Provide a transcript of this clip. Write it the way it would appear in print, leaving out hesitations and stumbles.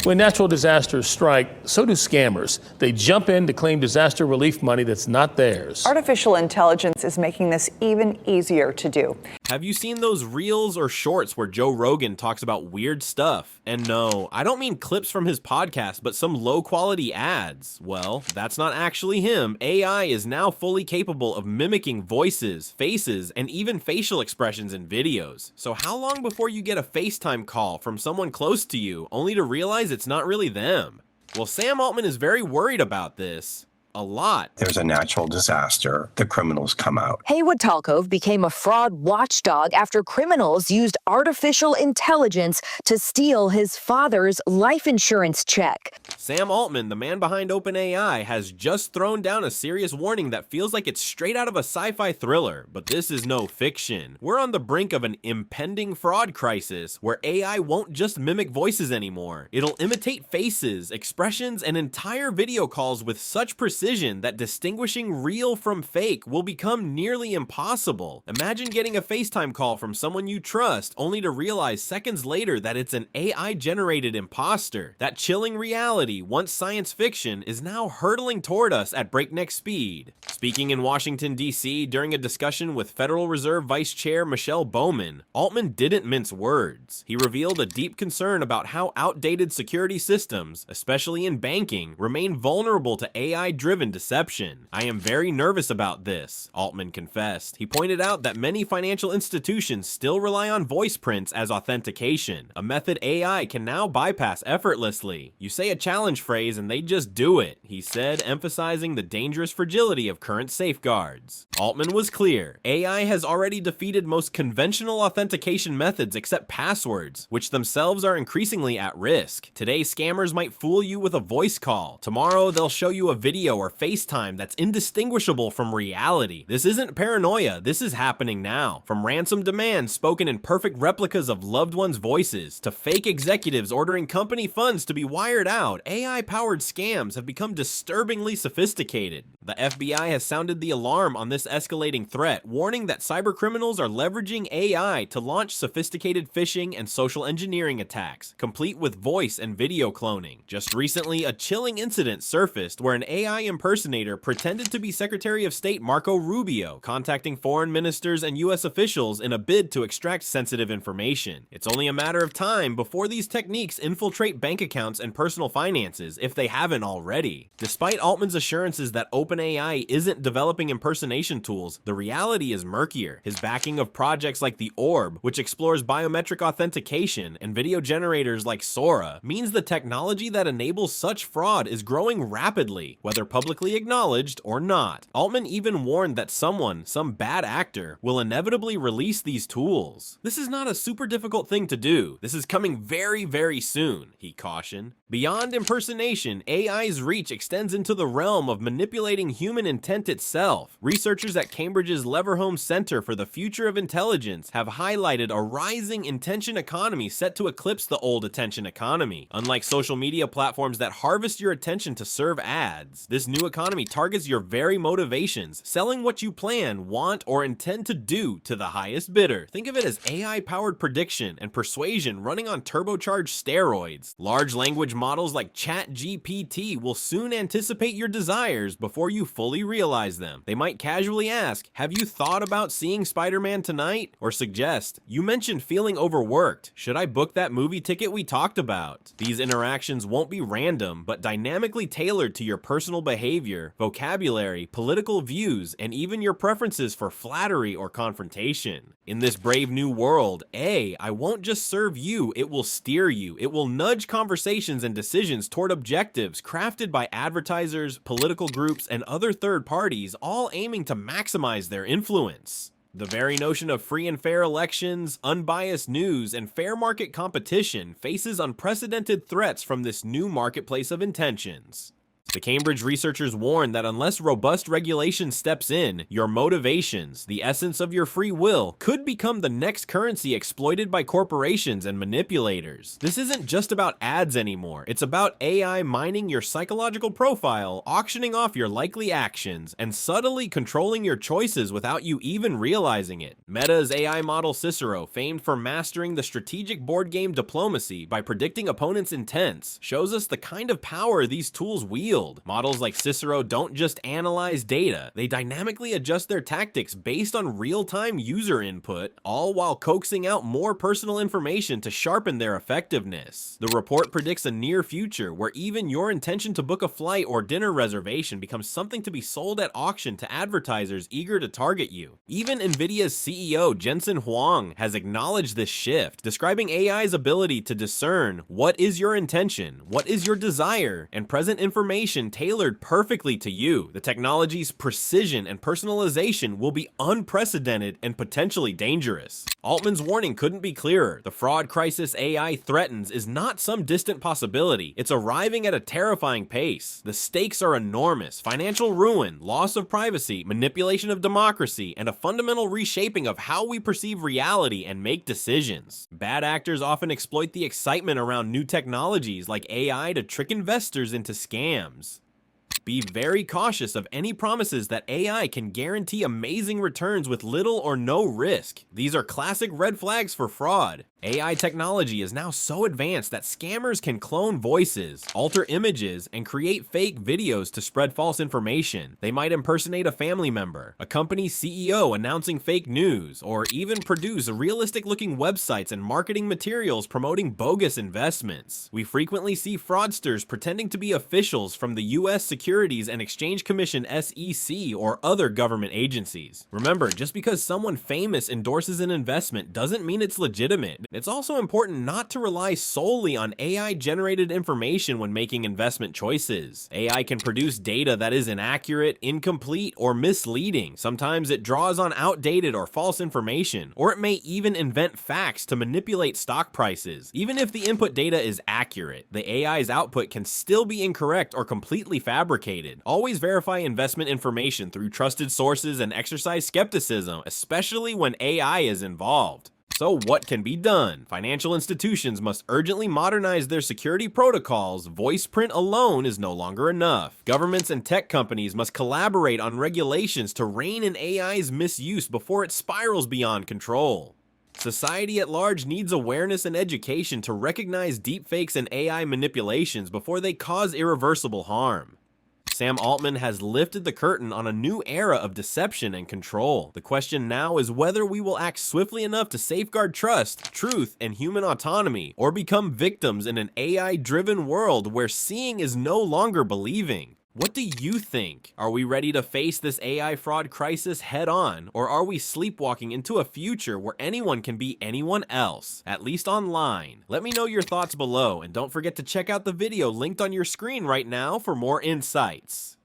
When natural disasters strike, so do scammers. They jump in to claim disaster relief money that's not theirs. Artificial intelligence is making this even easier to do. Have you seen those reels or shorts where Joe Rogan talks about weird stuff? And no, I don't mean clips from his podcast, but some low-quality ads. Well, that's not actually him. AI is now fully capable of mimicking voices, faces, and even facial expressions in videos. So how long before you get a FaceTime call from someone close to you, only to realize it's not really them? Well, Sam Altman is very worried about this. A lot. There's a natural disaster, the criminals come out. Haywood Talcove became a fraud watchdog after criminals used artificial intelligence to steal his father's life insurance check. Sam Altman, the man behind OpenAI, has just thrown down a serious warning that feels like it's straight out of a sci-fi thriller, but this is no fiction. We're on the brink of an impending fraud crisis where AI won't just mimic voices anymore. It'll imitate faces, expressions, and entire video calls with such precision that distinguishing real from fake will become nearly impossible. Imagine getting a FaceTime call from someone you trust, only to realize seconds later that it's an AI-generated imposter. That chilling reality, once science fiction, is now hurtling toward us at breakneck speed. Speaking in Washington, D.C., during a discussion with Federal Reserve Vice Chair Michelle Bowman, Altman didn't mince words. He revealed a deep concern about how outdated security systems, especially in banking, remain vulnerable to AI-driven deception. I am very nervous about this, Altman confessed. He pointed out that many financial institutions still rely on voice prints as authentication, a method AI can now bypass effortlessly. You say a challenge phrase and they just do it, he said, emphasizing the dangerous fragility of current safeguards. Altman was clear. AI has already defeated most conventional authentication methods except passwords, which themselves are increasingly at risk. Today, scammers might fool you with a voice call. Tomorrow, they'll show you a video or FaceTime that's indistinguishable from reality. This isn't paranoia, this is happening now. From ransom demands spoken in perfect replicas of loved ones' voices, to fake executives ordering company funds to be wired out, AI-powered scams have become disturbingly sophisticated. The FBI has sounded the alarm on this escalating threat, warning that cybercriminals are leveraging AI to launch sophisticated phishing and social engineering attacks, complete with voice and video cloning. Just recently, a chilling incident surfaced where an AI impersonator pretended to be Secretary of State Marco Rubio, contacting foreign ministers and U.S. officials in a bid to extract sensitive information. It's only a matter of time before these techniques infiltrate bank accounts and personal finances, if they haven't already. Despite Altman's assurances that OpenAI isn't developing impersonation tools, the reality is murkier. His backing of projects like the Orb, which explores biometric authentication, and video generators like Sora, means the technology that enables such fraud is growing rapidly, whether publicly acknowledged or not. Altman even warned that some bad actor, will inevitably release these tools. This is not a super difficult thing to do. This is coming very, very soon, he cautioned. Beyond impersonation, AI's reach extends into the realm of manipulating human intent itself. Researchers at Cambridge's Leverhulme Center for the Future of Intelligence have highlighted a rising intention economy set to eclipse the old attention economy. Unlike social media platforms that harvest your attention to serve ads, this new economy targets your very motivations, selling what you plan, want, or intend to do to the highest bidder. Think of it as AI-powered prediction and persuasion running on turbocharged steroids. Large language models like ChatGPT will soon anticipate your desires before you fully realize them. They might casually ask, "Have you thought about seeing Spider-Man tonight?" Or suggest, "You mentioned feeling overworked. Should I book that movie ticket we talked about?" These interactions won't be random, but dynamically tailored to your personal behavior, vocabulary, political views, and even your preferences for flattery or confrontation. In this brave new world, AI won't just serve you, it will steer you. It will nudge conversations and decisions toward objectives crafted by advertisers, political groups, and other third parties, all aiming to maximize their influence. The very notion of free and fair elections, unbiased news, and fair market competition faces unprecedented threats from this new marketplace of intentions. The Cambridge researchers warn that unless robust regulation steps in, your motivations, the essence of your free will, could become the next currency exploited by corporations and manipulators. This isn't just about ads anymore. It's about AI mining your psychological profile, auctioning off your likely actions, and subtly controlling your choices without you even realizing it. Meta's AI model Cicero, famed for mastering the strategic board game diplomacy by predicting opponents' intents, shows us the kind of power these tools wield. Models like Cicero don't just analyze data, they dynamically adjust their tactics based on real-time user input, all while coaxing out more personal information to sharpen their effectiveness. The report predicts a near future where even your intention to book a flight or dinner reservation becomes something to be sold at auction to advertisers eager to target you. Even Nvidia's CEO Jensen Huang has acknowledged this shift, describing AI's ability to discern what is your intention, what is your desire, and present information tailored perfectly to you. The technology's precision and personalization will be unprecedented and potentially dangerous. Altman's warning couldn't be clearer. The fraud crisis AI threatens is not some distant possibility. It's arriving at a terrifying pace. The stakes are enormous. Financial ruin, loss of privacy, manipulation of democracy, and a fundamental reshaping of how we perceive reality and make decisions. Bad actors often exploit the excitement around new technologies like AI to trick investors into scams. Be very cautious of any promises that AI can guarantee amazing returns with little or no risk. These are classic red flags for fraud. AI technology is now so advanced that scammers can clone voices, alter images, and create fake videos to spread false information. They might impersonate a family member, a company's CEO announcing fake news, or even produce realistic-looking websites and marketing materials promoting bogus investments. We frequently see fraudsters pretending to be officials from the U.S. Securities and Exchange Commission (SEC) or other government agencies. Remember, just because someone famous endorses an investment doesn't mean it's legitimate. It's also important not to rely solely on AI-generated information when making investment choices. AI can produce data that is inaccurate, incomplete, or misleading. Sometimes it draws on outdated or false information, or it may even invent facts to manipulate stock prices. Even if the input data is accurate, the AI's output can still be incorrect or completely fabricated. Always verify investment information through trusted sources and exercise skepticism, especially when AI is involved. So what can be done? Financial institutions must urgently modernize their security protocols. Voice print alone is no longer enough. Governments and tech companies must collaborate on regulations to rein in AI's misuse before it spirals beyond control. Society at large needs awareness and education to recognize deepfakes and AI manipulations before they cause irreversible harm. Sam Altman has lifted the curtain on a new era of deception and control. The question now is whether we will act swiftly enough to safeguard trust, truth, and human autonomy, or become victims in an AI-driven world where seeing is no longer believing. What do you think? Are we ready to face this AI fraud crisis head on, or are we sleepwalking into a future where anyone can be anyone else, at least online? Let me know your thoughts below, and don't forget to check out the video linked on your screen right now for more insights.